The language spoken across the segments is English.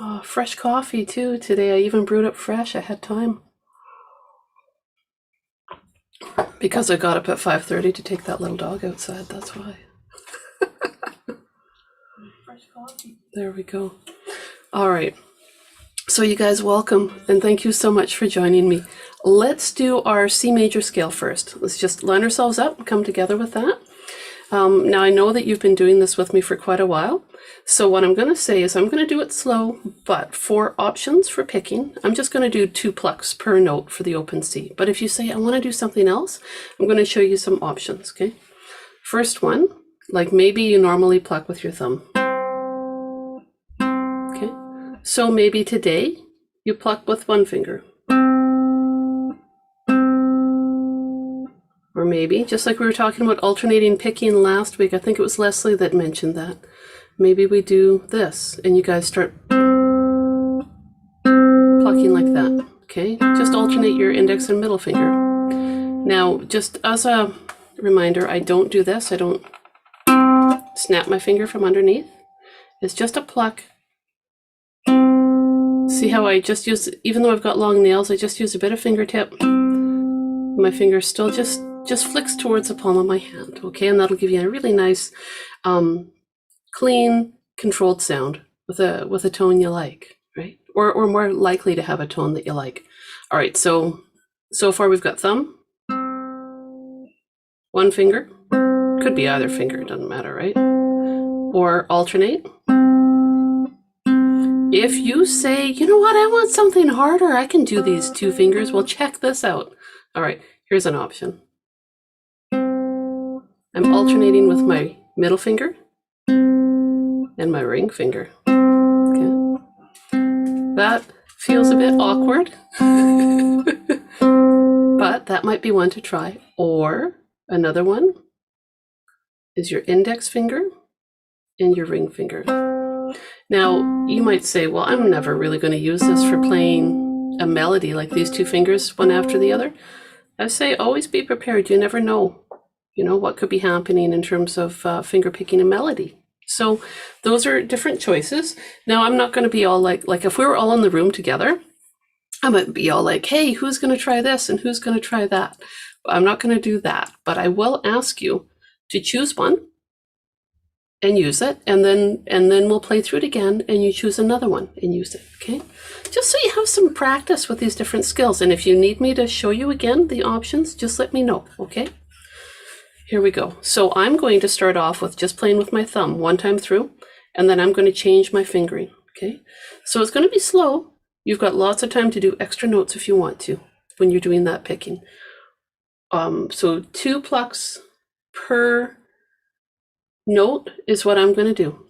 Oh, fresh coffee too today. I even brewed it fresh. I had time. Because I got up at 5:30 to take that little dog outside, that's why. Fresh coffee. There we go. All right. So you guys, welcome, and thank you so much for joining me. Let's do our C major scale first. Let's just line ourselves up and come together with that. Now I know that you've been doing this with me for quite a while. So what I'm going to say is I'm going to do it slow, but for options for picking, I'm just going to do 2 plucks per note for the open C. But if you say I want to do something else, I'm going to show you some options, okay? First one, like maybe you normally pluck with your thumb. Okay, so maybe today you pluck with 1 finger. Or maybe, just like we were talking about alternating picking last week, I think it was Leslie that mentioned that. Maybe we do this and you guys start plucking like that, okay? Just alternate your index and middle finger. Now, just as a reminder, I don't do this. I don't snap my finger from underneath. It's just a pluck. See how I just use, even though I've got long nails, I just use a bit of fingertip. My finger still just flicks towards the palm of my hand, okay? And that'll give you a really nice, clean, controlled sound with a tone you like, right? Or more likely to have a tone that you like. All right, so far we've got thumb, 1 finger, could be either finger, it doesn't matter, right? Or alternate. If you say, you know what, I want something harder, I can do these 2 fingers, well, check this out. All right, here's an option. I'm alternating with my middle finger and my ring finger. Okay. That feels a bit awkward, but that might be one to try. Or another one is your index finger and your ring finger. Now, you might say, well, I'm never really going to use this for playing a melody like these 2 fingers, one after the other. I say always be prepared. You never know, what could be happening in terms of finger picking a melody. So those are different choices. Now, I'm not going to be all like if we were all in the room together, I might be all like, hey, who's going to try this and who's going to try that? I'm not going to do that, but I will ask you to choose one and use it, and then we'll play through it again, and you choose another one and use it, okay? Just so you have some practice with these different skills, and if you need me to show you again the options, just let me know, okay? Here we go. So I'm going to start off with just playing with my thumb 1 time through, and then I'm going to change my fingering, okay? So it's going to be slow. You've got lots of time to do extra notes if you want to when you're doing that picking. So 2 plucks per note is what I'm going to do.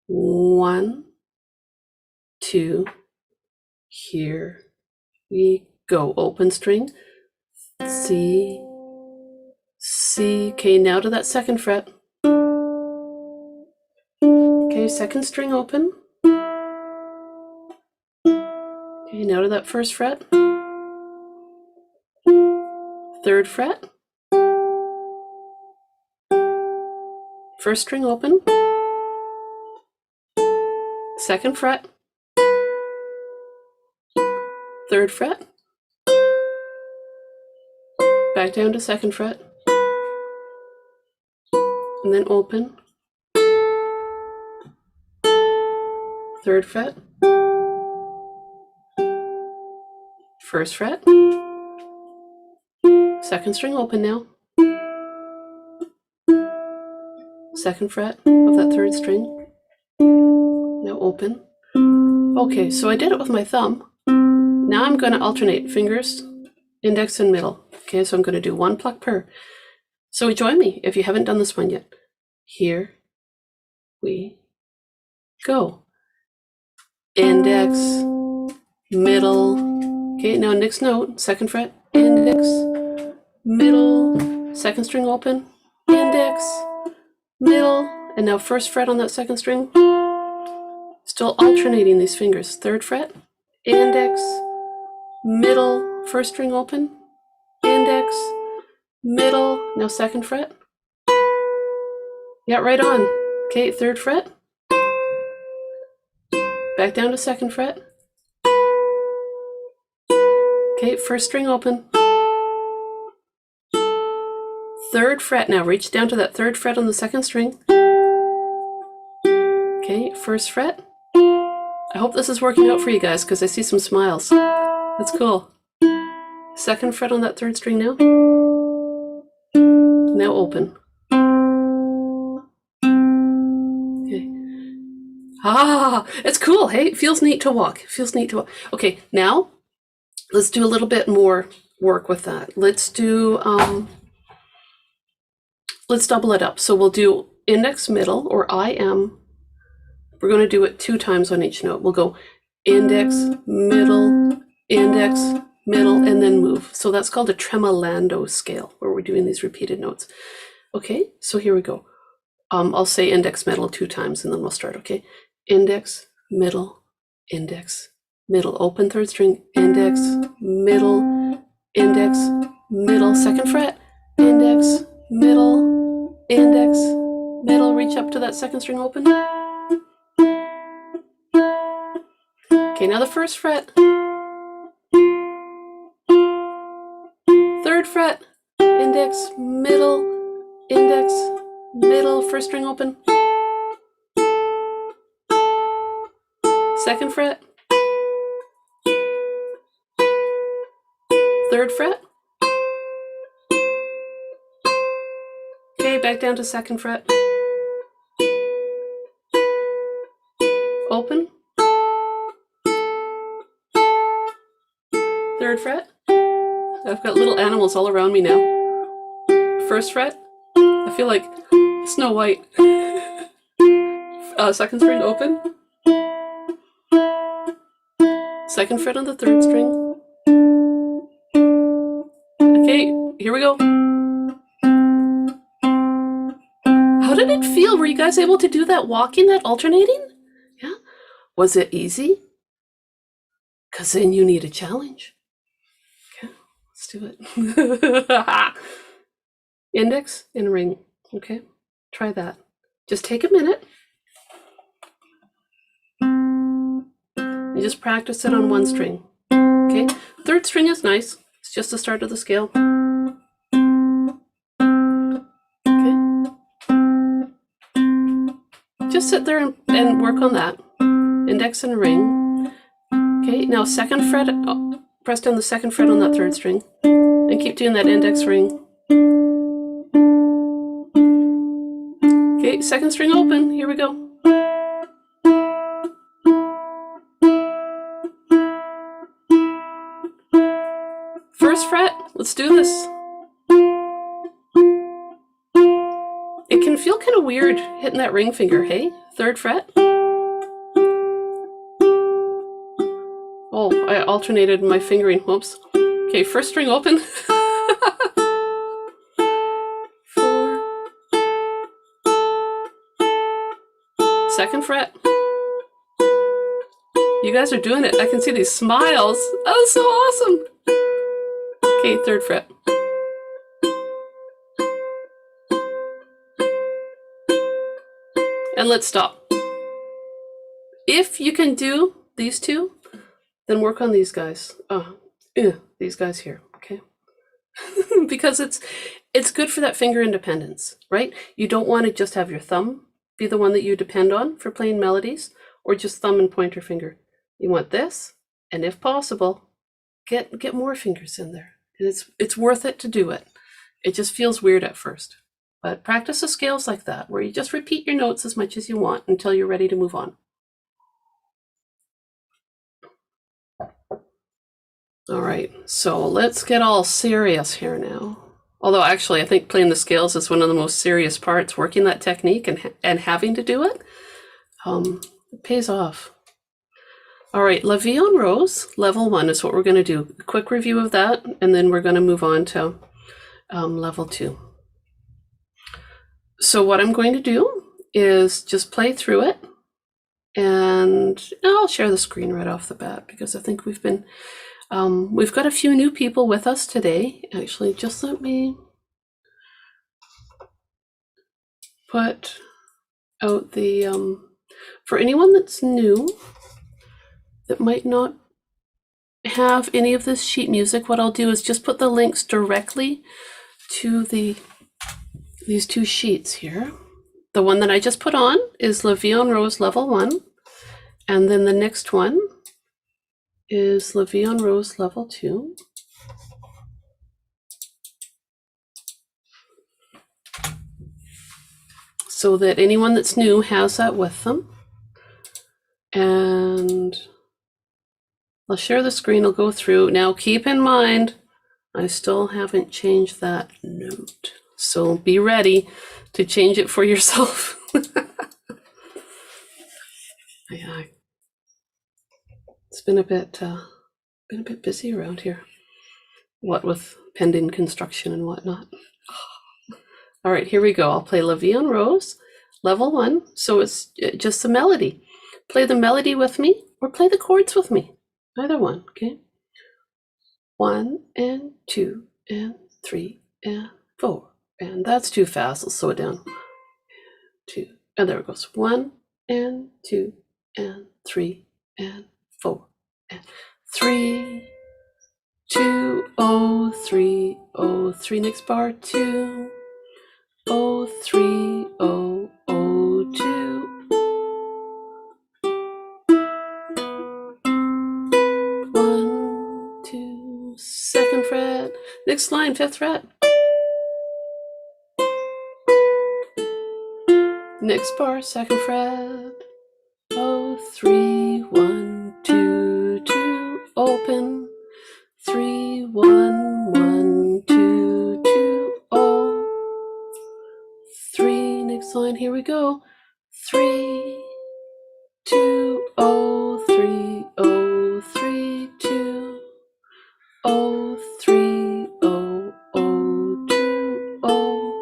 1, 2, here we go. Open string, C, C. Okay, now to that 2nd fret. Okay, 2nd string open. Okay, now to that 1st fret. 3rd fret. 1st string open. 2nd fret. 3rd fret. Back down to 2nd fret. And then open. 3rd fret. 1st fret. 2nd string open now. 2nd fret of that 3rd string. Now open. Okay, so I did it with my thumb. Now I'm going to alternate fingers, index and middle. Okay, so I'm going to do 1 pluck per. So join me if you haven't done this one yet. Here we go. Index, middle. Okay, now next note, 2nd fret, index, middle, 2nd string open, index, middle, and now 1st fret on that 2nd string. Still alternating these fingers. 3rd fret, index, middle, 1st string open, index, middle, now 2nd fret. Yeah, right on. Okay, 3rd fret. Back down to 2nd fret. Okay, 1st string open. 3rd fret. Now reach down to that 3rd fret on the 2nd string. Okay, 1st fret. I hope this is working out for you guys because I see some smiles. That's cool. 2nd fret on that 3rd string now. Now open. Okay. Ah, it's cool. Hey, it feels neat to walk. It feels neat to walk. Okay, now let's do a little bit more work with that. Let's do, let's double it up. So we'll do index, middle, or IM. We're going to do it 2 times on each note. We'll go index, middle, index, middle, and then move. So that's called a tremolando scale, where we're doing these repeated notes. Okay, so here we go. I'll say index, middle 2 times, and then we'll start, okay? Index, middle, index, middle. Open 3rd string, index, middle, index, middle. 2nd fret, index, middle, index, middle. Reach up to that 2nd string open. Okay, now the 1st fret. 3rd fret, index, middle, index, middle. 1st string open. 2nd fret. 3rd fret. Okay, back down to 2nd fret. Open. 3rd fret. I've got little animals all around me now. 1st fret. I feel like Snow White. 2nd string open. 2nd fret on the 3rd string. Okay, here we go. How did it feel? Were you guys able to do that walking, that alternating? Yeah? Was it easy? Because then you need a challenge. Okay, let's do it. Index and ring. Okay, try that. Just take a minute. And just practice it on 1 string. Okay, 3rd string is nice. It's just the start of the scale. Okay. Just sit there and work on that. Index and ring. Okay, now 2nd fret, press down the 2nd fret on that 3rd string. And keep doing that index ring. Okay, 2nd string open. Here we go. 1st fret. Let's do this. It can feel kind of weird hitting that ring finger, hey? 3rd fret. Oh, I alternated my fingering. Whoops. Okay, 1st string open. 4. 2nd fret. You guys are doing it. I can see these smiles. Oh, so awesome. Okay, 3rd fret. And let's stop. If you can do these 2, then work on these guys. These guys here, okay? Because it's good for that finger independence, right? You don't want to just have your thumb be the one that you depend on for playing melodies, or just thumb and pointer finger. You want this, and if possible, get more fingers in there. And it's worth it to do it. It just feels weird at first. But practice the scales like that, where you just repeat your notes as much as you want until you're ready to move on. All right, so let's get all serious here now. Although actually, I think playing the scales is one of the most serious parts, working that technique and having to do it. It pays off. All right, La Vie en Rose, level 1 is what we're going to do. A quick review of that, and then we're going to move on to level 2. So what I'm going to do is just play through it, and I'll share the screen right off the bat because I think we've got a few new people with us today. Actually, just let me put out the, for anyone that's new, that might not have any of this sheet music, what I'll do is just put the links directly to these two sheets here. The one that I just put on is La Vie en Rose Level 1, and then the next one is La Vie en Rose Level 2. So that anyone that's new has that with them. And I'll share the screen, I'll go through. Now keep in mind, I still haven't changed that note. So be ready to change it for yourself. Yeah, it's been a bit busy around here. What with pending construction and whatnot. All right, here we go. I'll play La Vie en Rose, Level 1. So it's just the melody. Play the melody with me or play the chords with me. Either one, okay? 1 and 2 and 3 and 4. And that's too fast. I'll slow it down. 2. And there it goes. 1 and 2 and 3 and 4 and 3, 2, oh, 3, oh, 3. Next bar, 2, oh, 3, oh, oh, 2. 1, 2, 2nd fret. Next line, 5th fret. Next bar, 2nd fret. Oh, 3, 1, 2, 2. Open. 3, 1, 1, 2, 2. Oh. 3. Next line. Here we go. 3, 2, oh, 3, oh, 3, 2. Oh, 3, oh, oh, 2, oh.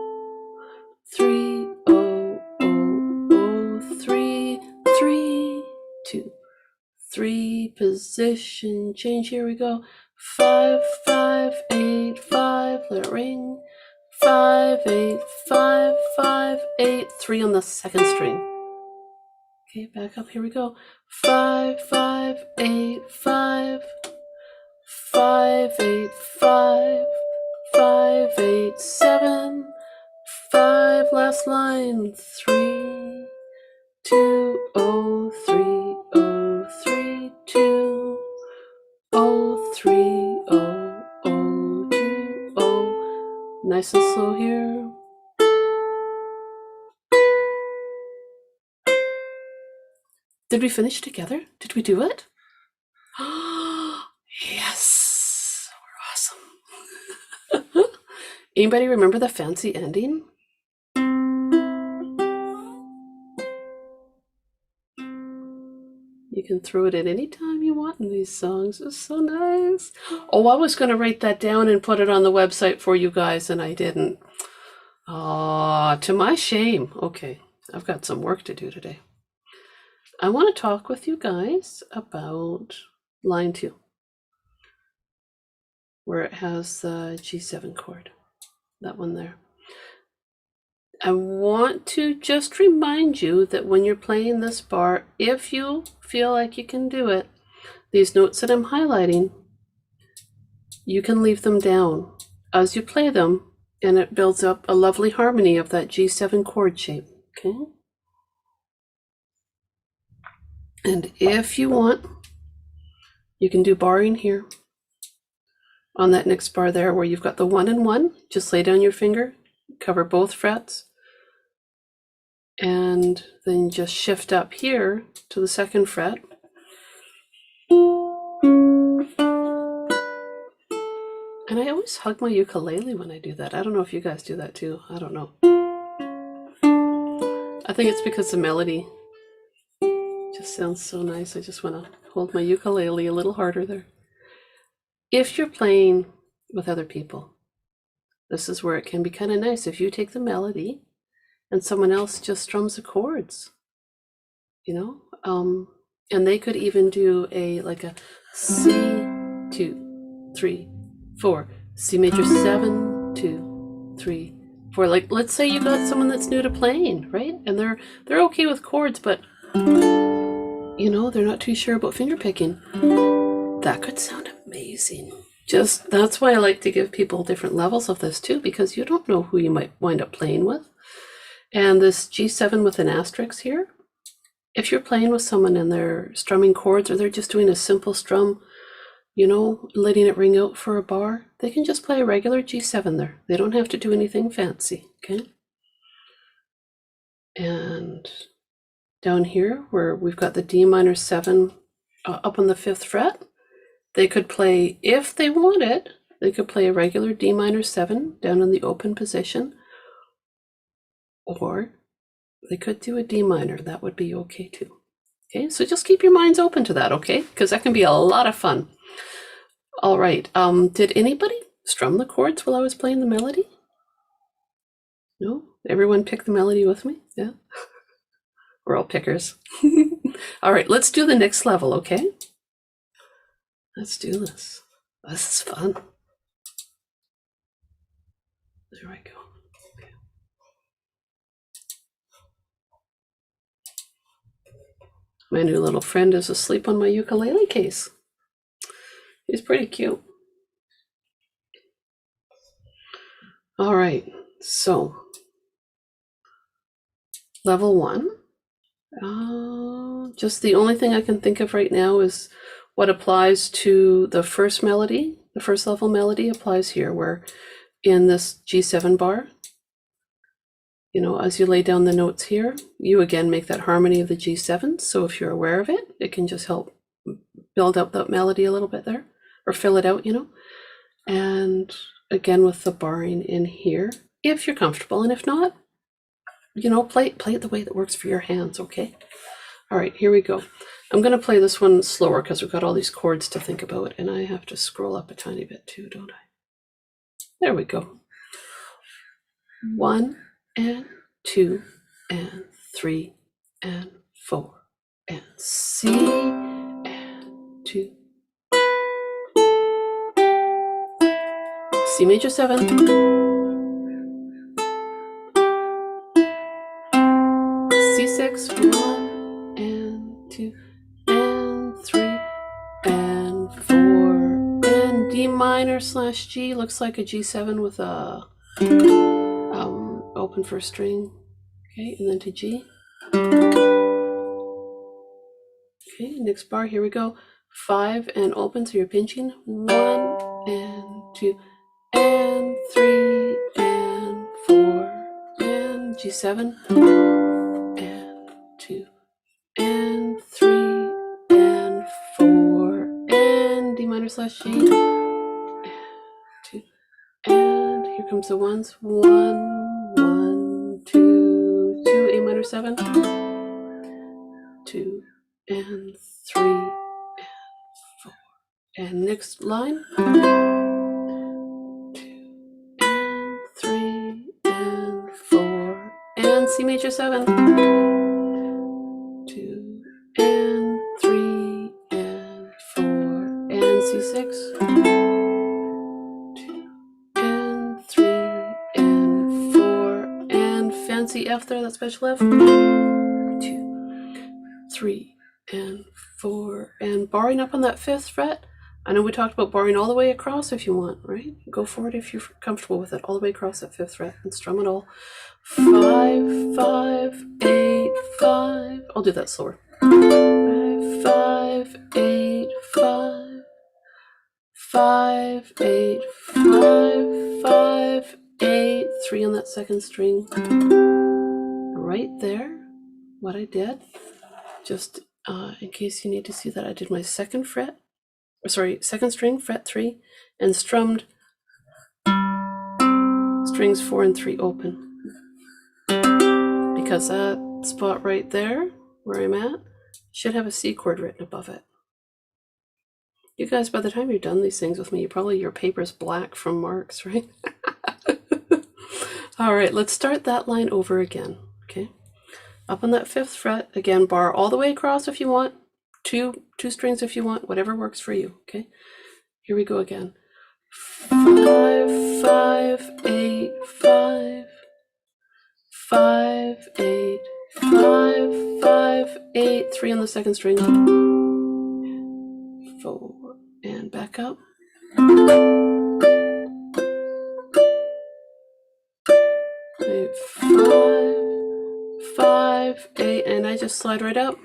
3, oh, oh, oh, 3, 3, 2. 3 position change. Here we go. 5, 5, 8, 5. Let it ring. 5, 8, 5, 5, 8. 3 on the 2nd string. Okay, back up. Here we go. 5, 5, 8, 5. 5, 8, 5. 5, 8, 7. 5. Last line. 3, 2, oh, 3, oh, 3, 2. Oh, 3, oh, oh, 2, oh. Nice and slow here. Did we finish together? Did we do it? Yes, we're awesome. Anybody remember the fancy ending? You can throw it in any time you want in these songs. It's so nice. Oh, I was going to write that down and put it on the website for you guys, and I didn't. To my shame. Okay, I've got some work to do today. I want to talk with you guys about line 2, where it has the G7 chord, that one there. I want to just remind you that when you're playing this bar, if you feel like you can do it, these notes that I'm highlighting, you can leave them down as you play them, and it builds up a lovely harmony of that G7 chord shape, okay? And if you want, you can do barring here on that next bar there where you've got the 1 and 1. Just lay down your finger, cover both frets, and then just shift up here to the 2nd fret. And I always hug my ukulele when I do that. I don't know if you guys do that too. I don't know. I think it's because the melody just sounds so nice. I just want to hold my ukulele a little harder there. If you're playing with other people, this is where it can be kind of nice if you take the melody and someone else just strums the chords, you know? And they could even do like a C, 2, 3, 4, C major 7, 2, 3, 4. Like, let's say you got someone that's new to playing, right? And they're okay with chords, but you know, they're not too sure about finger picking. That could sound amazing. Just, that's why I like to give people different levels of this too, because you don't know who you might wind up playing with. And this G7 with an asterisk here, if you're playing with someone and they're strumming chords or they're just doing a simple strum, you know, letting it ring out for a bar, they can just play a regular G7 there. They don't have to do anything fancy, okay? And down here where we've got the D minor 7 up on the 5th fret, they could play, if they wanted, they could play a regular D minor 7 down in the open position, or they could do a D minor. That would be okay too. Okay, so just keep your minds open to that, okay? Because that can be a lot of fun. All right, did anybody strum the chords while I was playing the melody? No? Everyone pick the melody with me? Yeah? We're all pickers. All right, let's do the next level, okay? Let's do this. This is fun. There we go. Okay. My new little friend is asleep on my ukulele case. He's pretty cute. All right, so level 1. Just the only thing I can think of right now is what applies to the first melody. The first level melody applies here, where in this G7 bar, you know, as you lay down the notes here, you again make that harmony of the G7. So if you're aware of it, it can just help build up that melody a little bit there, or fill it out, you know. And again with the barring in here, if you're comfortable, and if not, you know, play it the way that works for your hands, okay? All right, here we go. I'm going to play this one slower because we've got all these chords to think about, and I have to scroll up a tiny bit too, don't I? There we go. 1 and 2 and 3 and 4 and C and 2. C major 7. C6, 1 and 2 and 3 and 4 and D minor / G. Looks like a G7 with a open first string. Okay, and then to G. Okay, next bar, here we go. 5 and open, so you're pinching. 1 and 2 and 3 and 4 and G7 and 2 and 3 and 4 and D minor / G and 2 and here comes the ones. 1 1 2 2 A minor 7 2 and 3 and 4 and next line 2 and 3 and 4 and C major 7 2 and 3 and 4 and C6 2 and 3 and 4 and fancy F there, that special F 2 3 and 4 and barring up on that 5th fret. I know we talked about barring all the way across if you want, right? Go for it if you're comfortable with it, all the way across that 5th fret and strum it all. 5 5 8 5. I'll do that slower. 5 5 8 5 5 8 5 5 8 3 on that second string. Right there, what I did, just in case you need to see that, I did my second string, fret 3, and strummed strings 4 and 3 open. Because that spot right there, where I'm at, should have a C chord written above it. You guys, by the time you're done these things with me, your paper's black from marks, right? All right, let's start that line over again, okay? Up on that 5th fret, again, bar all the way across if you want, two strings if you want, whatever works for you, okay? Here we go again. 5 5 8 5 5 8 5 5 5, 8, 3 on the second string, 4, and back up. 5, 5, 8, and I just slide right up.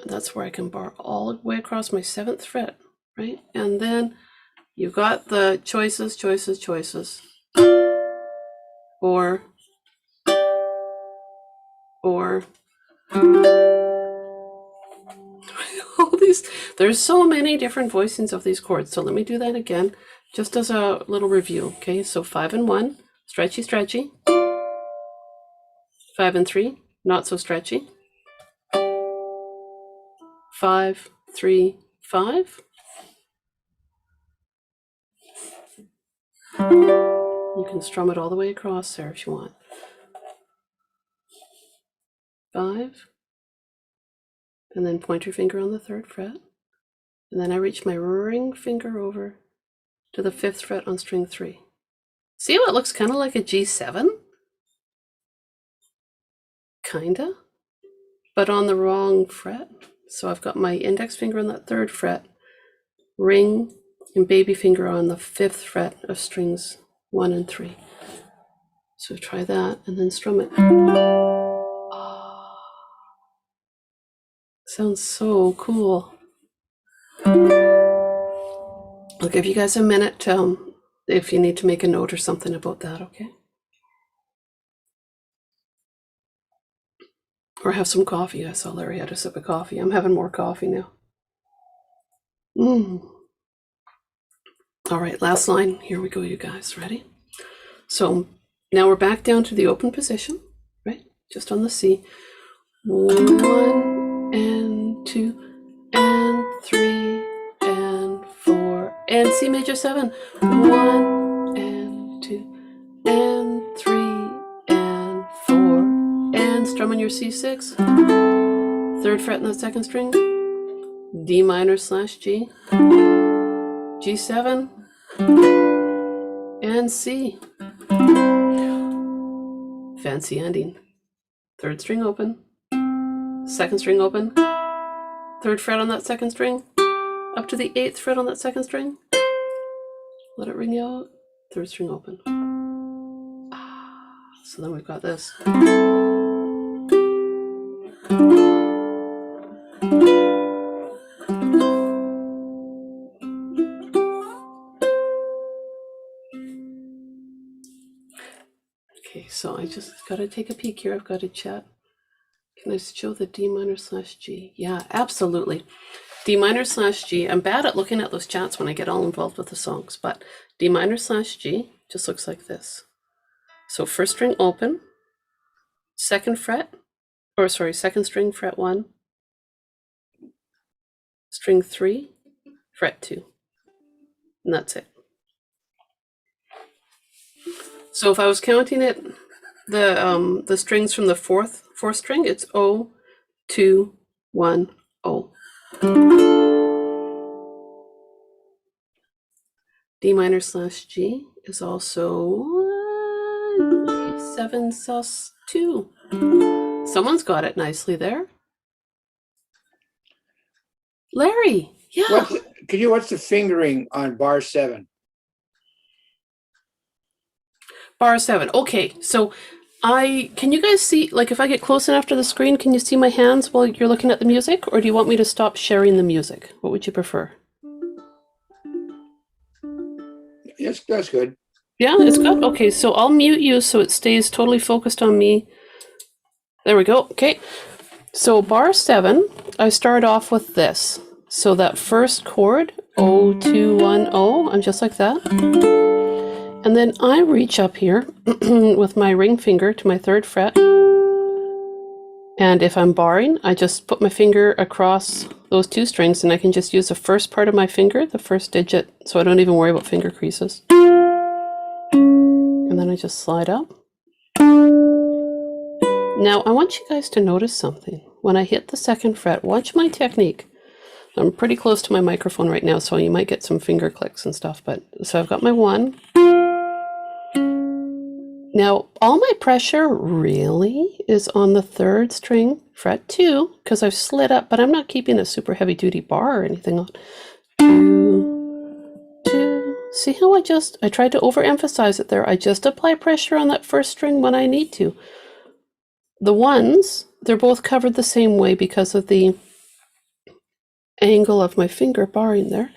That's where I can bar all the way across my 7th fret, right? And then you've got the choices, choices, choices. Or all these, there's so many different voicings of these chords. So let me do that again, just as a little review. Okay, so 5 and 1, stretchy, stretchy. 5 and 3, not so stretchy. 5, 3, 5. You can strum it all the way across there if you want. 5, and then point your finger on the 3rd fret. And then I reach my ring finger over to the 5th fret on string 3. See how it looks kind of like a G7? Kinda, but on the wrong fret. So I've got my index finger on that 3rd fret, ring and baby finger on the 5th fret of strings 1 and 3. So try that and then strum it. Oh, sounds so cool. I'll give you guys a minute if you need to make a note or something about that, okay? Or have some coffee. I saw Larry had a sip of coffee. I'm having more coffee now. All right, last line. Here we go, you guys. Ready? So now we're back down to the open position, right? Just on the C. 1 and 2 and 3 and 4 and C major 7. 1 and 2 and 3 and 4 and strum on your C6. 3rd fret in the 2nd string. D minor / G. G7 and C. Fancy ending. 3rd string open, 2nd string open, 3rd fret on that 2nd string, up to the 8th fret on that 2nd string. Let it ring out. 3rd string open. So then we've got this. Okay, so I just got to take a peek here. I've got to chat. Can I show the D minor / G? Yeah, absolutely. D minor / G. I'm bad at looking at those chats when I get all involved with the songs, but D minor / G just looks like this. So 1st string open, 2nd string fret 1, string 3, fret 2, and that's it. So if I was counting it, the strings from the fourth string, it's O, 2, 1, O. D minor / G is also 7 sus 2. Someone's got it nicely there. Larry, yeah. What's the fingering on bar 7? Bar 7. Okay, so can you guys see, like if I get close enough to the screen, can you see my hands while you're looking at the music? Or do you want me to stop sharing the music? What would you prefer? Yes, that's good. Yeah, it's good? Okay, so I'll mute you so it stays totally focused on me. There we go. Okay, so bar 7, I start off with this. So that first chord, O, 2, 1, O, I'm just like that. And then I reach up here with my ring finger to my 3rd fret. And if I'm barring, I just put my finger across those 2 strings and I can just use the first part of my finger, the first digit, so I don't even worry about finger creases. And then I just slide up. Now I want you guys to notice something. When I hit the 2nd fret, watch my technique. I'm pretty close to my microphone right now, so you might get some finger clicks and stuff. So I've got my 1. Now, all my pressure really is on the 3rd string, fret 2, because I've slid up, but I'm not keeping a super heavy-duty bar or anything on. 2, 2. See how I tried to overemphasize it there. I just apply pressure on that 1st string when I need to. The ones, they're both covered the same way because of the angle of my finger barring there.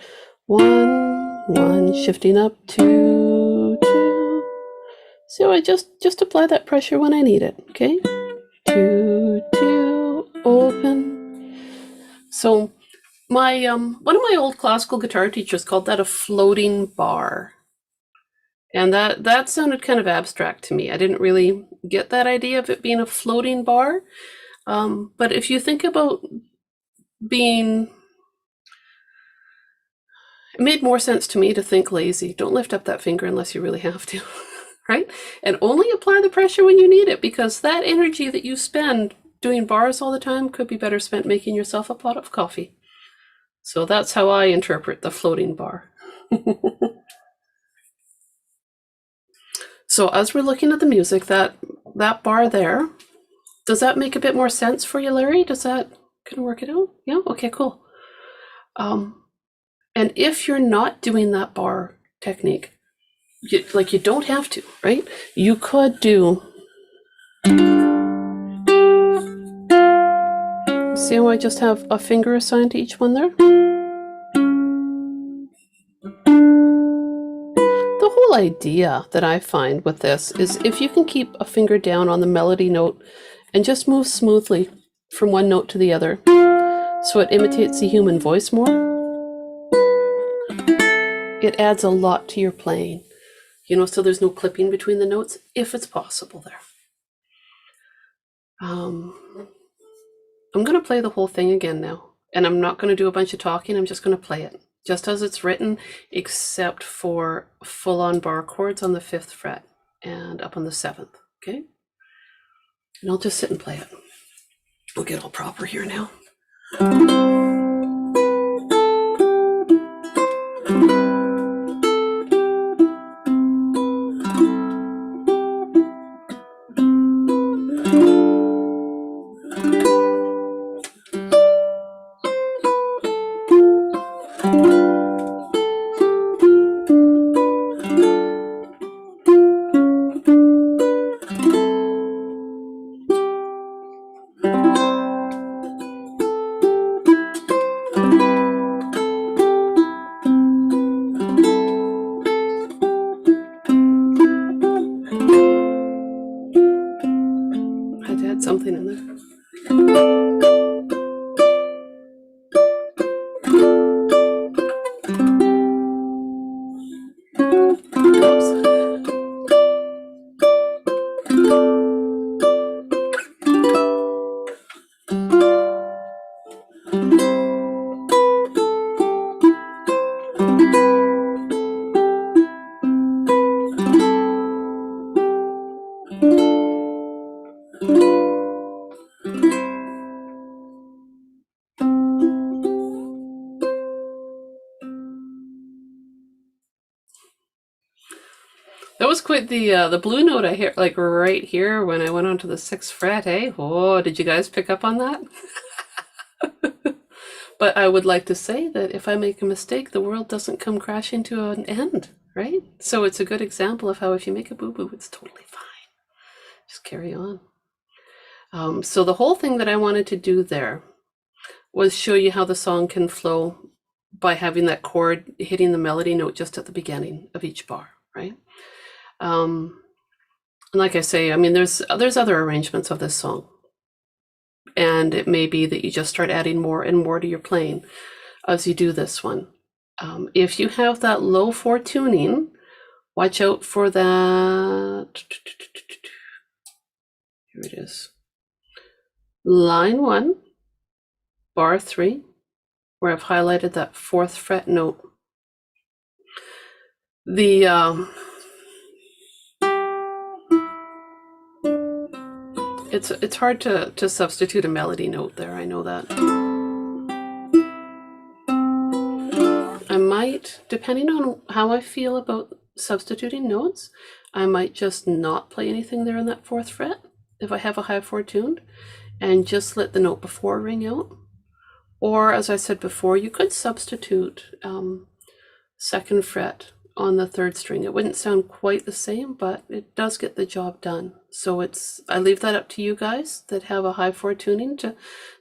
1, 1, shifting up, 2, 2. So I just apply that pressure when I need it, okay? 2, 2, open. So my one of my old classical guitar teachers called that a floating bar. And that sounded kind of abstract to me. I didn't really get that idea of it being a floating bar. But if you think about being, it made more sense to me to think lazy. Don't lift up that finger unless you really have to. Right? And only apply the pressure when you need it, because that energy that you spend doing bars all the time could be better spent making yourself a pot of coffee. So that's how I interpret the floating bar. So as we're looking at the music, that bar there, does that make a bit more sense for you, Larry? Does that kind of work it out? Yeah? Okay, cool. And if you're not doing that bar technique, you don't have to, right? You could do, see how I just have a finger assigned to each one there? The whole idea that I find with this is if you can keep a finger down on the melody note and just move smoothly from one note to the other so it imitates the human voice more, it adds a lot to your playing. So there's no clipping between the notes, if it's possible there. I'm going to play the whole thing again now, and I'm not going to do a bunch of talking. I'm just going to play it just as it's written, except for full-on bar chords on the 5th fret and up on the 7th, okay? And I'll just sit and play it. We'll get all proper here now. Something in there. That was quite the blue note I hear, like right here when I went onto the 6th fret, eh? Oh, did you guys pick up on that? But I would like to say that if I make a mistake, the world doesn't come crashing to an end, right? So it's a good example of how if you make a boo-boo, it's totally fine. Just carry on. So the whole thing that I wanted to do there was show you how the song can flow by having that chord hitting the melody note just at the beginning of each bar, right? And like I say, I mean, there's other arrangements of this song, and it may be that you just start adding more and more to your playing as you do this one. If you have that low 4 tuning, watch out for that. Here it is. Line 1, bar 3, where I've highlighted that 4th fret note. It's hard to substitute a melody note there, I know that. I might, depending on how I feel about substituting notes, I might just not play anything there on that 4th fret if I have a high 4 tuned, and just let the note before ring out. Or, as I said before, you could substitute 2nd fret on the 3rd string. It wouldn't sound quite the same, but it does get the job done. So I leave that up to you guys that have a high 4 tuning to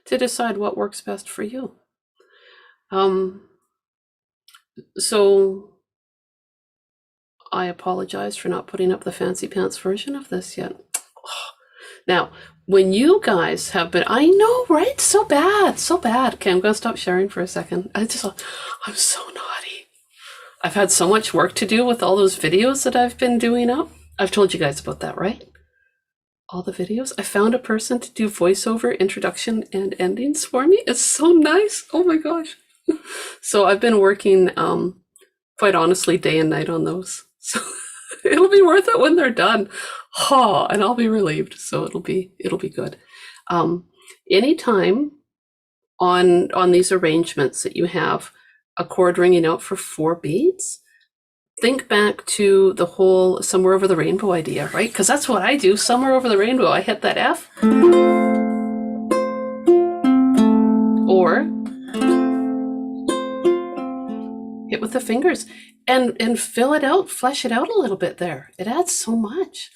decide what works best for you. So I apologize for not putting up the fancy pants version of this yet. Now, when you guys have been, I know, right? So bad. Okay, I'm going to stop sharing for a second. I'm so naughty. I've had so much work to do with all those videos that I've been doing up. I've told you guys about that, right? All the videos. I found a person to do voiceover, introduction, and endings for me. It's so nice. Oh my gosh. So I've been working, quite honestly, day and night on those. So it'll be worth it when they're done. And I'll be relieved. So it'll be good. Anytime on these arrangements that you have a chord ringing out for 4 beats, think back to the whole Somewhere Over the Rainbow idea, right? Because that's what I do. Somewhere Over the Rainbow, I hit that F, or hit with the fingers and fill it out, flesh it out a little bit there. It adds so much.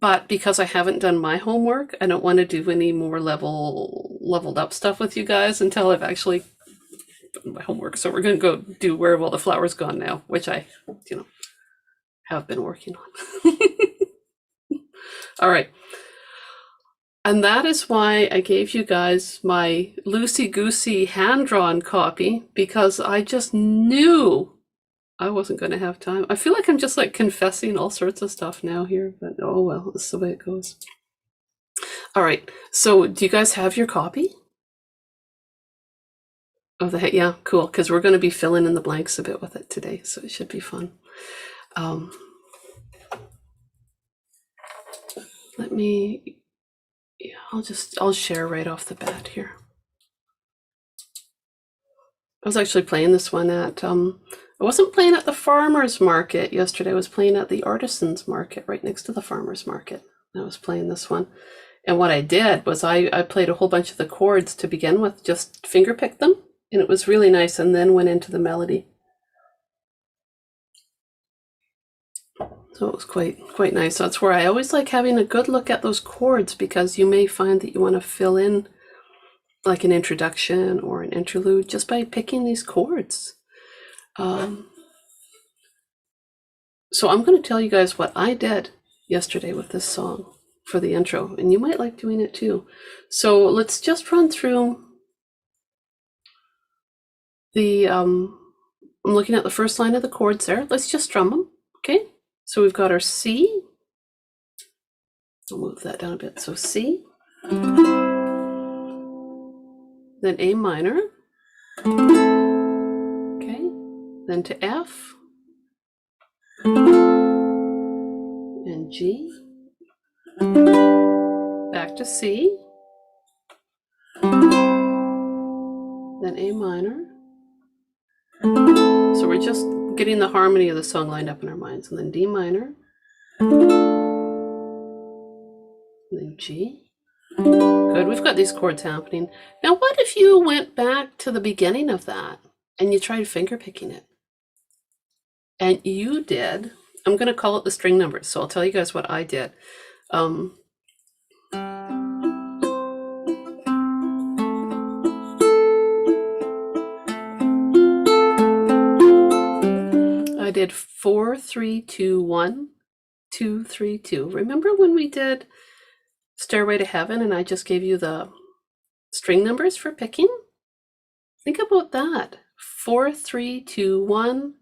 But because I haven't done my homework, I don't want to do any more leveled up stuff with you guys until I've actually done my homework. So we're going to go do Where Have All the Flowers Gone Now, which I, have been working on. All right. And that is why I gave you guys my loosey-goosey hand-drawn copy, because I just knew I wasn't going to have time. I feel like I'm just like confessing all sorts of stuff now here, but oh well, that's the way it goes. All right, so do you guys have your copy? Yeah, cool, because we're going to be filling in the blanks a bit with it today, so it should be fun. I'll share right off the bat here. I was actually playing this one at, I wasn't playing at the farmer's market yesterday. I was playing at the artisan's market right next to the farmer's market. I was playing this one. And what I did was I played a whole bunch of the chords to begin with, just finger picked them. And it was really nice, and then went into the melody. So it was quite nice. That's where I always like having a good look at those chords, because you may find that you want to fill in like an introduction or an interlude just by picking these chords. So I'm going to tell you guys what I did yesterday with this song for the intro, and you might like doing it too. So let's just run through the, I'm looking at the first line of the chords there. Let's just strum them, okay? So we've got our C. I'll move that down a bit. So C, then A minor, okay, then to F, and G, back to C, then A minor. So we're just getting the harmony of the song lined up in our minds, and then D minor, and then G. Good, we've got these chords happening. Now what if you went back to the beginning of that and you tried finger picking it? And you did, I'm going to call it the string numbers, so I'll tell you guys what I did. I did 4, 3, 2, 1, 2, 3, 2. Remember when we did Stairway to Heaven and I just gave you the string numbers for picking? Think about that. 4, 3, 2, 1,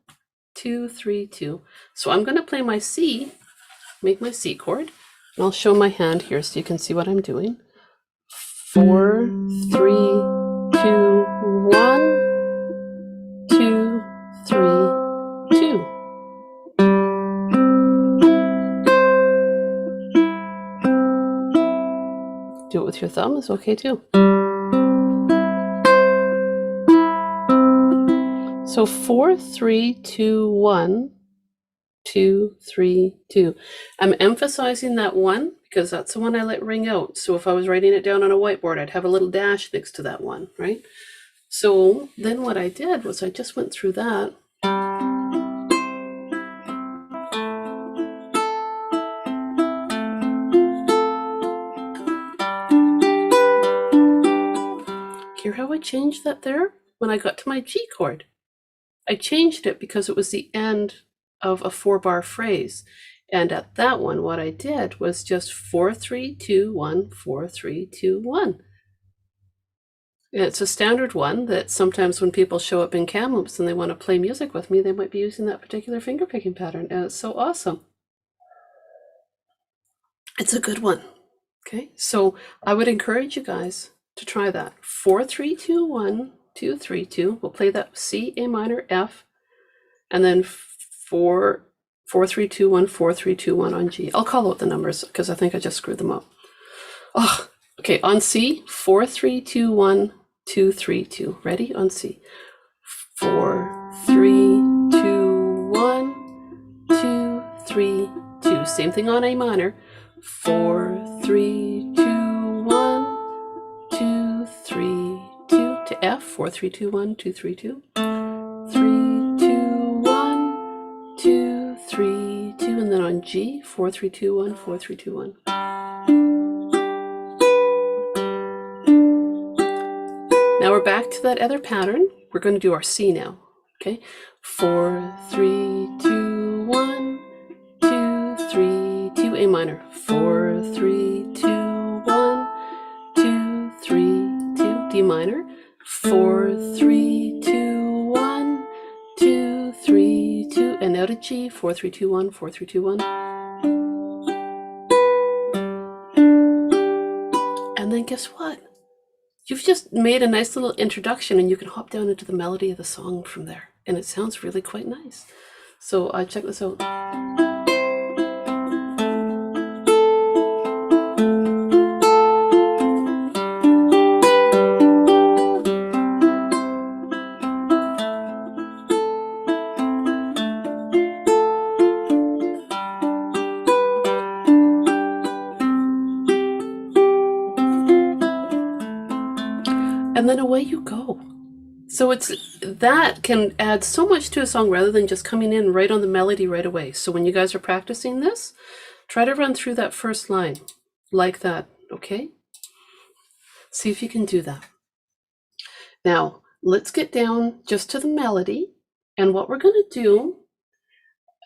2, 3, 2. So I'm going to play my C, make my C chord, and I'll show my hand here so you can see what I'm doing. 4, 3, 2, 1, 2, 3, 2. Do it with your thumb, it's okay too. So 4, 3, 2, 1, 2, 3, 2. I'm emphasizing that one because that's the one I let ring out. So if I was writing it down on a whiteboard, I'd have a little dash next to that one, right? So then what I did was I just went through that. Hear how I changed that there? When I got to my G chord, I changed it because it was the end of a 4-bar phrase. And at that one, what I did was just 4, 3, 2, 1, 4, 3, 2, 1. And it's a standard one that sometimes when people show up in Kamloops and they want to play music with me, they might be using that particular finger picking pattern. And it's so awesome. It's a good one. Okay, so I would encourage you guys to try that. 4, 3, 2, 1, 2, 3, 2. We'll play that C, A minor, F, and then 4, 4, 3, 2, 1, 4, 3, 2, 1 on G. I'll call out the numbers because I think I just screwed them up. Oh, okay, on C, 4, 3, 2, 1, 2, 3, 2. Ready? On C. 4, 3, 2, 1, 2, 3, 2. Same thing on A minor. 4, 3, 2, 1, 2, 3, 2. To F, 4, 3, 2, 1, 2, 3, 2. 3, 2, 1, 2, 3, 2. And then on G, 4, 3, 2, 1, 4, 3, 2, 1. Now we're back to that other pattern. We're going to do our C now. Okay. 4, 3, 2, 1, 2, 3, 2. A minor. 4, 3, 2, 1, 2, 3, 2. D minor. 4, 3, 2, 1, 2, 3, 2. And now to G. 4, 3, 2, 1, 4, 3, 2, 1. And then guess what? You've just made a nice little introduction and you can hop down into the melody of the song from there. And it sounds really quite nice. So check this out. And then away you go. So that can add so much to a song rather than just coming in right on the melody right away. So when you guys are practicing this, try to run through that first line like that, okay? See if you can do that. Now, let's get down just to the melody. And what we're going to do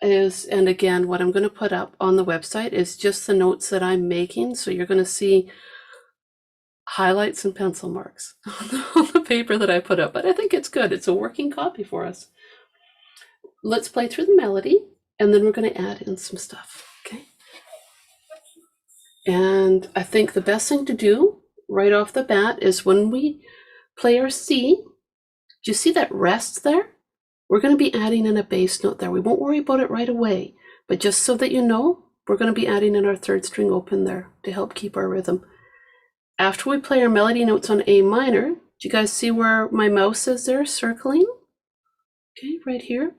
is, and again, what I'm going to put up on the website is just the notes that I'm making. So you're going to see highlights and pencil marks on the paper that I put up, but I think it's good. It's a working copy for us. Let's play through the melody, and then we're going to add in some stuff, okay? And I think the best thing to do right off the bat is when we play our C, do you see that rest there? We're going to be adding in a bass note there. We won't worry about it right away, but just so that you know, we're going to be adding in our third string open there to help keep our rhythm. After we play our melody notes on A minor, do you guys see where my mouse is there circling? Okay, right here.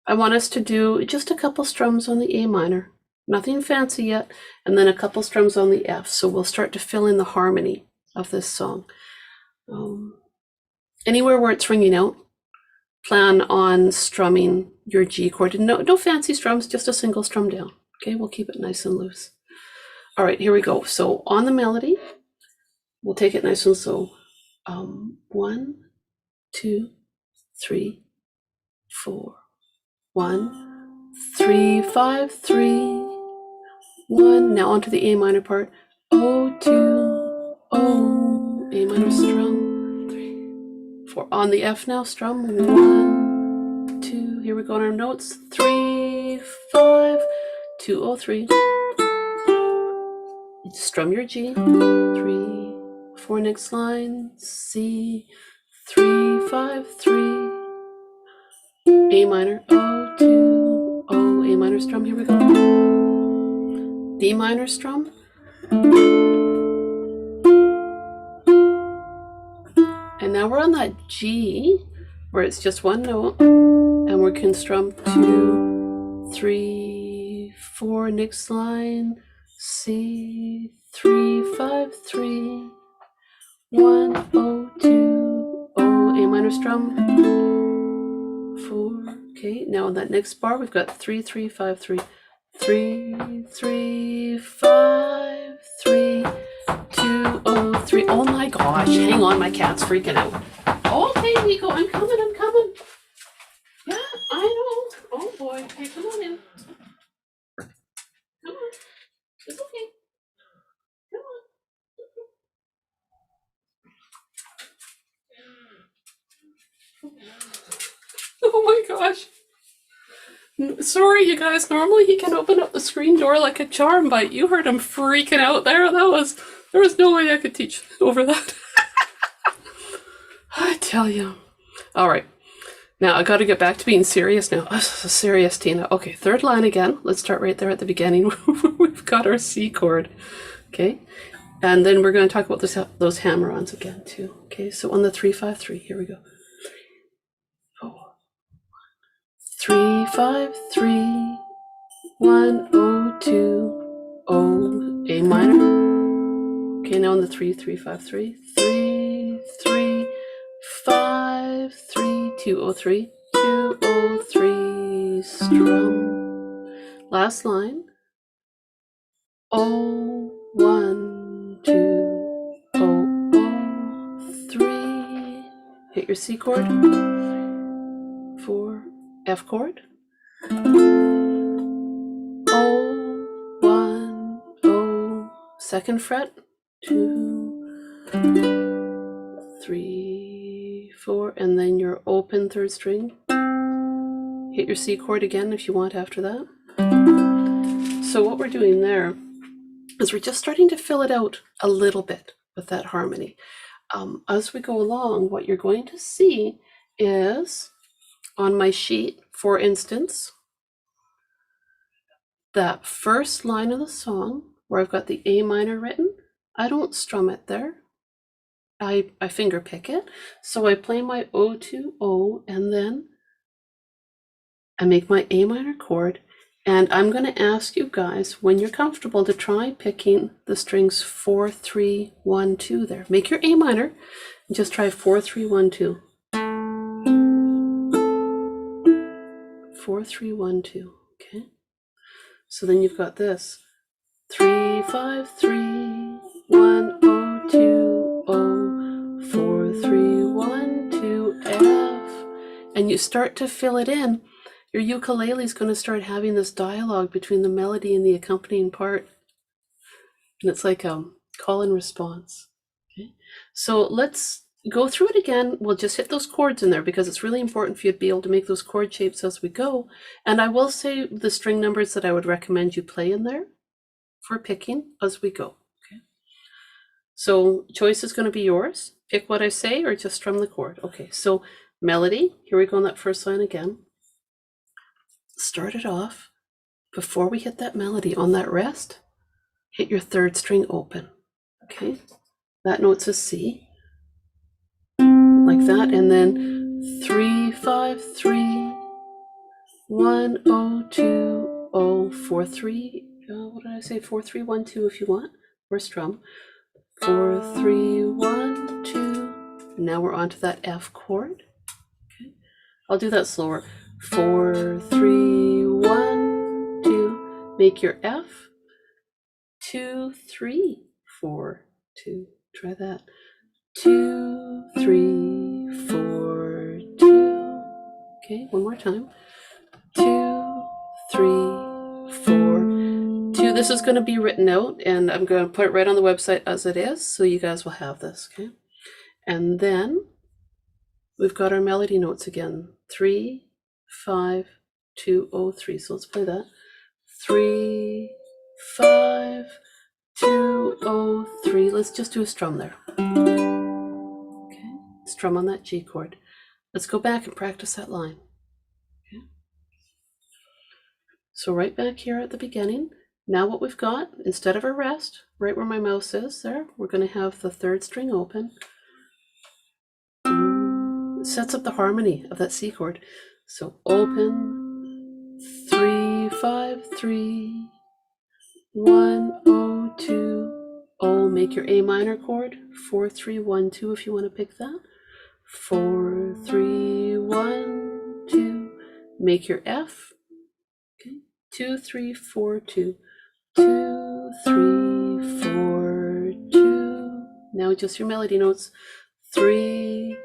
I want us to do just a couple strums on the A minor, nothing fancy yet, and then a couple strums on the F. So we'll start to fill in the harmony of this song. Anywhere where it's ringing out, plan on strumming your G chord. No fancy strums, just a single strum down. Okay, we'll keep it nice and loose. All right, here we go. So on the melody, we'll take it nice and slow. 1, 2, 3, 4. 1, 3, 5, 3, 1. Now onto the A minor part. O, 2, O, A minor strum, 3, 4. On the F now, strum 1, 2. Here we go on our notes. 3, 5, 2, O, 3. Strum your G. 3, 4. Next line. C. 3, 5, 3. A minor. O, 2, O. A minor strum. Here we go. D minor strum. And now we're on that G. where it's just one note, and we can strum 2, 3, 4. Next line, C, 3, 5, 3, 1, O, 2, O, A minor strum, 4. Okay, now in that next bar, we've got 3, 3, 5, 3, 3, 3, 5, 3, 2, O, 3. Oh my gosh, hang on, my cat's freaking out. Okay, Nico, I'm coming. Yeah, I know. Oh boy. Hey, come on in. Come on. It's okay. Come on. Oh my gosh. Sorry, you guys. Normally he can open up the screen door like a charm, but you heard him freaking out there. There was no way I could teach over that. I tell you. All right. Now I got to get back to being serious now. Serious, Tina. Okay, third line again. Let's start right there at the beginning. We've got our C chord. Okay. And then we're going to talk about those hammer-ons again too. Okay, so on the 3, 5, 3, here we go. 3, 5, 3, 1, O, 2, O, A minor. Okay, now on the 3, 3, 5, 3, 3, 3, 5, 3, 2, O, 3, 2, O, 3, strum. Last line. O, 1, 2, O, O, 3. Hit your C chord. 4, F chord. O, 1, O, second fret. 2, 3, 4, and then your open third string. Hit your C chord again if you want after that. So what we're doing there is we're just starting to fill it out a little bit with that harmony. As we go along, what you're going to see is on my sheet, for instance, that first line of the song where I've got the A minor written, I don't strum it there. I finger pick it. So I play my O to O, and then I make my A minor chord. And I'm going to ask you guys, when you're comfortable, to try picking the strings 4, 3, 1, 2 there. Make your A minor and just try 4, 3, 1, 2. 4, 3, 1, 2. Okay. So then you've got this. 3, 5, 3, 1, O, 2, O, 4, 3, 1, 2, F. And you start to fill it in. Your ukulele is going to start having this dialogue between the melody and the accompanying part. And it's like a call and response. Okay. So let's go through it again. We'll just hit those chords in there because it's really important for you to be able to make those chord shapes as we go. And I will say the string numbers that I would recommend you play in there for picking as we go. Okay. So choice is going to be yours. Pick what I say or just strum the chord. Okay, so melody. Here we go on that first line again. Start it off. Before we hit that melody on that rest, hit your third string open. Okay, that note's a C. Like that, and then 3, 5, 3, 1, O, 2, O, 4, 3. What did I say? 4, 3, 1, 2 if you want, or strum. 4, 3, 1, 2. Now we're on to that F chord. Okay, I'll do that slower. 4, 3, 1, 2. Make your F. 2, 3, 4, 2. Try that. 2, 3, 4, 2. Okay, one more time. 2, 3, 4, 2. This is going to be written out, and I'm going to put it right on the website as it is, so you guys will have this. Okay, and then we've got our melody notes again. 3, 5, 2, 0, 3. So let's play that. 3, 5, 2, 0, 3. Let's just do a strum there. Okay, strum on that G chord. Let's go back and practice that line. Okay. So right back here at the beginning, now what we've got, instead of a rest, right where my mouse is there, we're going to have the third string open. sets up the harmony of that C chord. So open, 3, 5, 3, 1, 0, 2, O. Make your A minor chord, 4, 3, 1, 2 if you want to pick that. 4, 3, 1, 2. Make your F. Okay. 2, 3, 4, 2. 2, 3, 4, 2. Now just your melody notes. 3,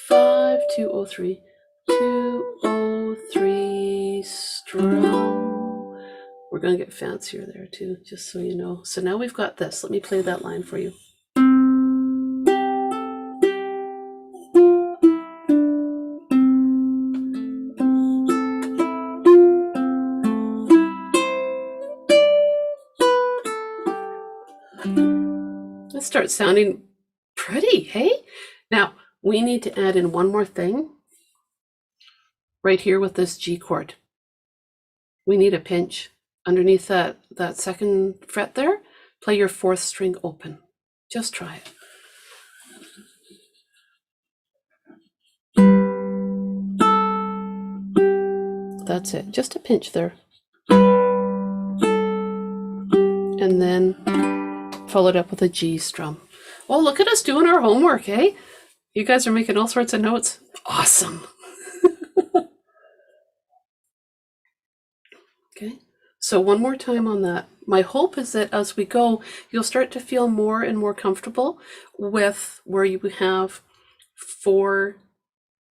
5, 2, 0, 3. 2, 0, 3, strum. We're going to get fancier there too, just so you know. So now we've got this. Let me play that line for you. That starts sounding pretty, hey? Now, we need to add in one more thing right here with this G chord. We need a pinch. Underneath that second fret there, play your 4th string open. Just try it. That's it, just a pinch there. And then followed up with a G strum. Oh, look at us doing our homework, eh? You guys are making all sorts of notes. Awesome. Okay, so one more time on that. My hope is that as we go, you'll start to feel more and more comfortable with where you have 4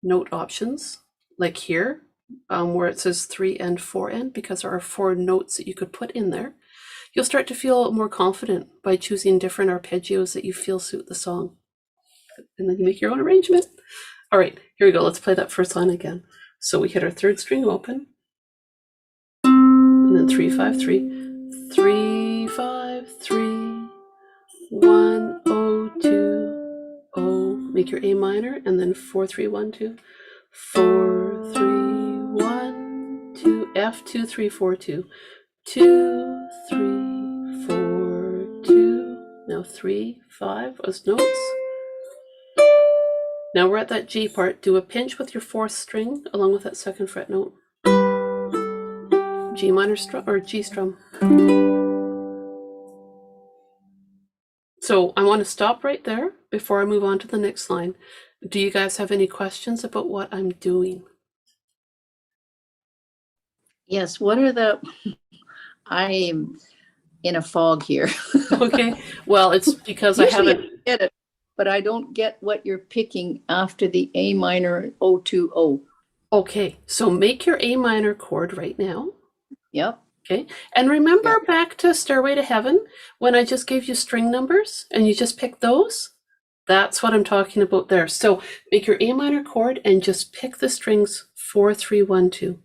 note options, like here, where it says 3 and 4 and, because there are 4 notes that you could put in there. You'll start to feel more confident by choosing different arpeggios that you feel suit the song. And then you make your own arrangement. All right, here we go. Let's play that first line again. So we hit our 3rd string open, and then 3, 5, 3, 3, 5, 3, 1, 0, 2, O. Make your A minor, and then 4, 3, 1, 2, 4, 3, 1, 2, F, 2, 3, 4, 2, 2, 3, 4, 2. Now 3, 5 as notes. Now we're at that G part. Do a pinch with your 4th string along with that 2nd fret note. G minor strum or G strum. So I want to stop right there before I move on to the next line. Do you guys have any questions about what I'm doing? Yes, what are the, I'm in a fog here. Okay, well, it's because I Usually haven't. get it, but I don't get what you're picking after the A minor 020. Okay, so make your A minor chord right now. Yep. Okay, and remember back to Stairway to Heaven when I just gave you string numbers and you just picked those? That's what I'm talking about there. So make your A minor chord and just pick the strings 4, 3, 1, 2.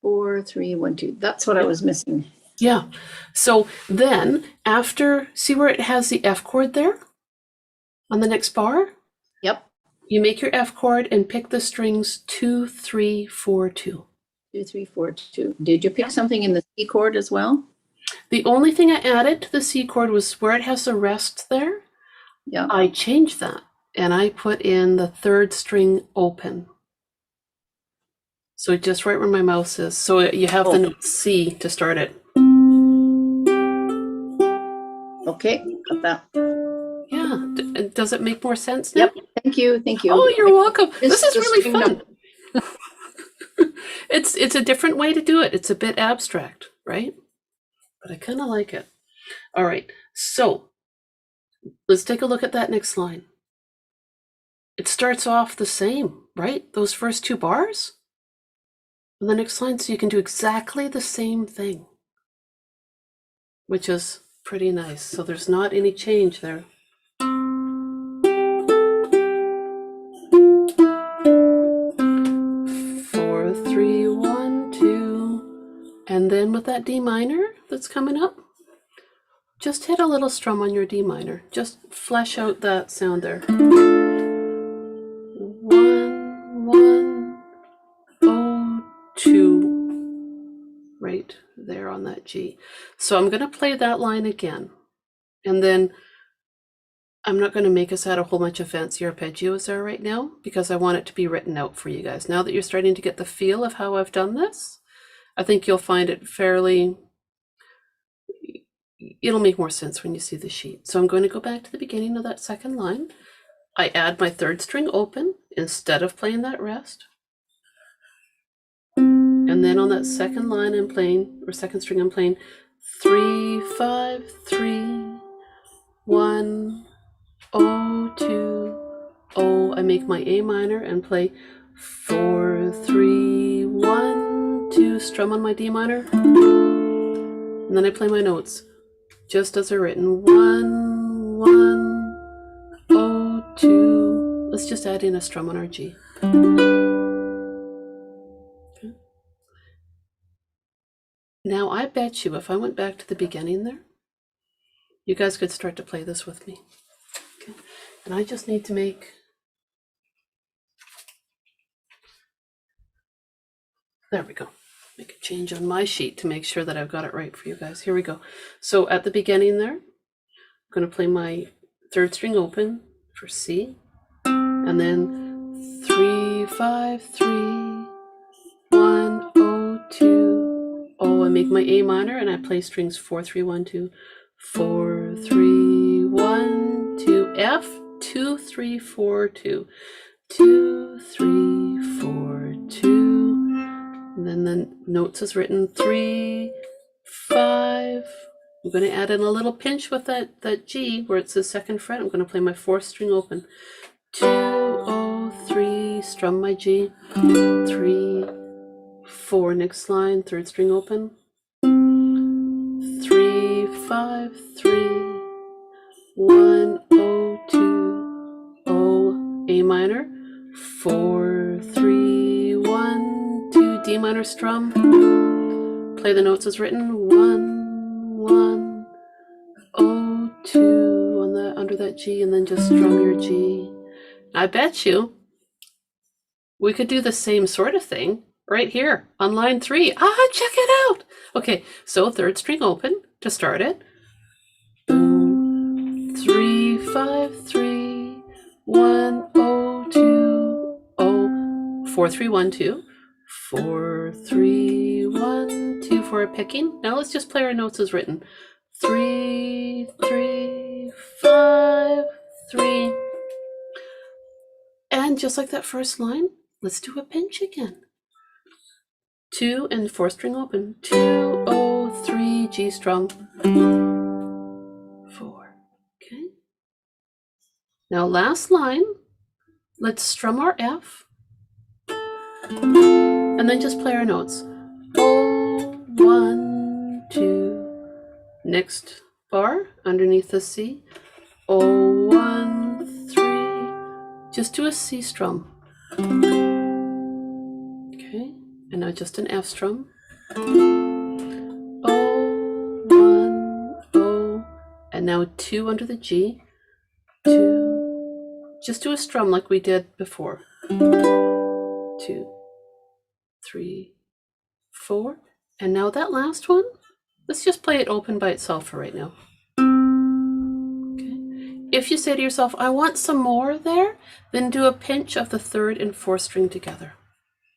4, 3, 1, 2. That's what I was missing. Yeah. So then after, see where it has the F chord there on the next bar? Yep. You make your F chord and pick the strings 2, 3, 4, 2. 2, 3, 4, 2. Did you pick something in the C chord as well? The only thing I added to the C chord was where it has the rest there. Yeah. I changed that and I put in the 3rd string open. So just right where my mouse is. So you have the note C to start it. Okay, got that. Yeah. Does it make more sense now? Yep. Thank you. Thank you. Oh, you're welcome. This This is is really string fun. It's a different way to do it. It's a bit abstract, right? But I kind of like it. All right. So let's take a look at that next line. It starts off the same, right? Those first 2 bars. And the next line, so you can do exactly the same thing, which is pretty nice. So there's not any change there. 4, 3, 1, 2. And then with that D minor that's coming up, just hit a little strum on your D minor. Just flesh out that sound there. 1, 1, 0, 2. Right there on that G. So I'm going to play that line again. And then I'm not going to make us add a whole bunch of fancy arpeggios there right now because I want it to be written out for you guys. Now that you're starting to get the feel of how I've done this, I think you'll find it it'll make more sense when you see the sheet. So I'm going to go back to the beginning of that second line. I add my third string open instead of playing that rest. And then on that second line I'm playing, or second string I'm playing 3, 5, 3, 1, 0, 2, 0. I make my A minor and play 4, 3, 1, 2, strum on my D minor. And then I play my notes just as they're written. 1, 1, 0, 2. Let's just add in a strum on our G. Okay. Now I bet you if I went back to the beginning there, you guys could start to play this with me. Okay. And I just need to make there we go. Make a change on my sheet to make sure that I've got it right for you guys. Here we go. So at the beginning there, I'm going to play my third string open for C, and then 3, 5, 3, 1, 0, 2, 0. I make my A minor and I play strings 4, 3, 1, 2, 4, 3, 1, 2, F, 2, 3, 4, 2, 2, 3, 4, 2. And then the notes is written 3, 5. I'm going to add in a little pinch with that G where it's the second fret. I'm going to play my fourth string open. 2, 0, 3, strum my G. 3, 4, next line, third string open. 3, 5, 3, 1, 0, 2, 0, A minor. 4, 3, 1, 2, D minor strum. Play the notes as written. 1, 1, 0, 2 on that under that G, and then just strum your G. I bet you we could do the same sort of thing right here on line 3. Check it out. Okay, so third string open to start it. Boom. 3, 5, 3, 1, 0, 2, 0, 4, 3, 1, 2, 4, 3, 1, 2 for a picking. Now let's just play our notes as written. 3, 3, 5, 3. And just like that first line, let's do a pinch again. 2 and fourth string open. 2, 0, 3, G strum. 4. Okay. Now last line, let's strum our F. And then just play our notes. 0, 1, 2. Next bar underneath the C. 0, 1, 3. Just do a C strum. Okay, and now just an F strum. 0, 1, 0. And now 2 under the G. 2. Just do a strum like we did before. 2, 3, 4. And now that last one, let's just play it open by itself for right now. Okay. If you say to yourself, I want some more there, then do a pinch of the third and fourth string together.